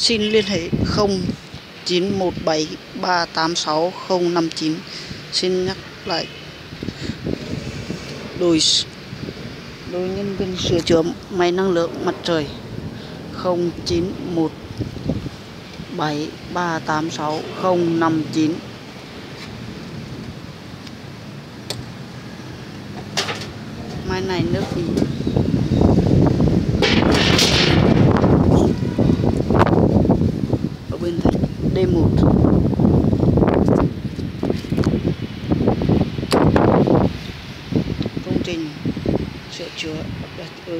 xin liên hệ 0917386059. Xin nhắc lại đội nhân viên sửa chữa máy năng lượng mặt trời 0917386059. Máy này nước thì ở bên Thái D1. Công trình sửa chữa ở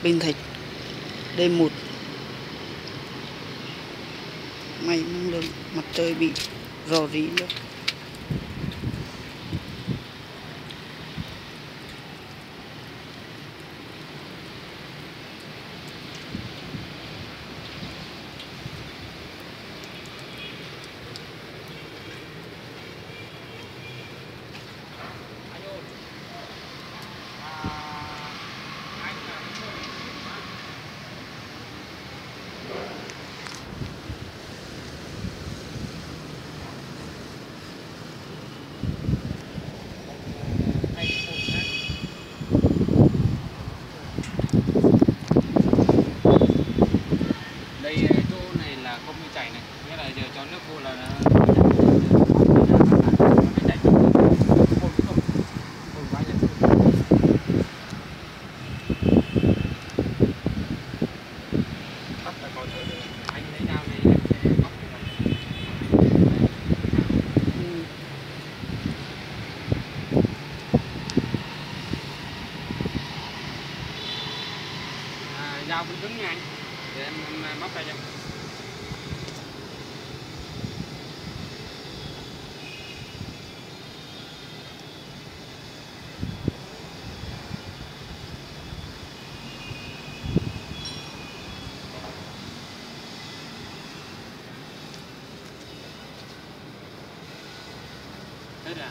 Bình Thạch D1. Máy năng lượng mặt trời bị rò rỉ nước. Dao bên cứng nha anh, để em móc ra cho. Hết rồi.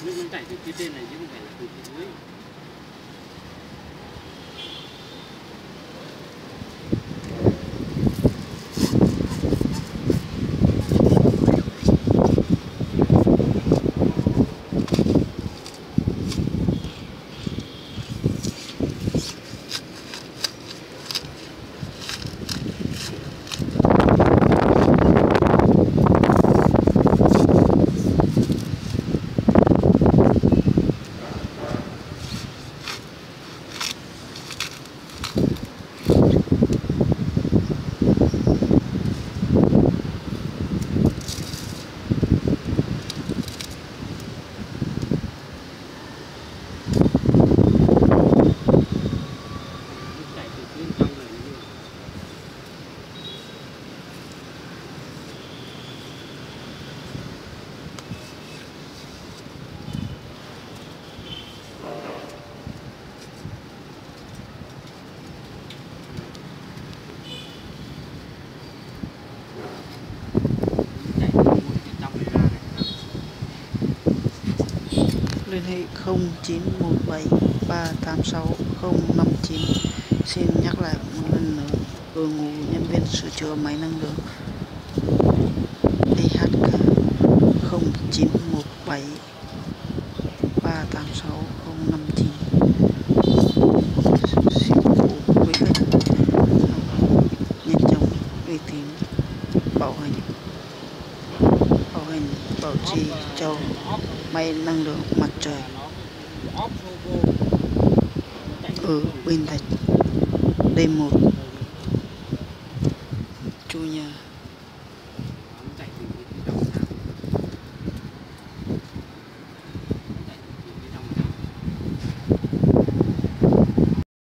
Nước nó chảy từ phía trên này chứ không phải là từ phía dưới. liên hệ 0917386059. Xin nhắc lại một lần nữa, đội ngũ nhân viên sửa chữa máy năng lượng DHK 0917386059. Xin phụ quý khách nhanh chóng, uy tín, bảo hành bảo trì cho máy năng lượng mặt trời ở Bình Thạnh D1 Chủ nhà.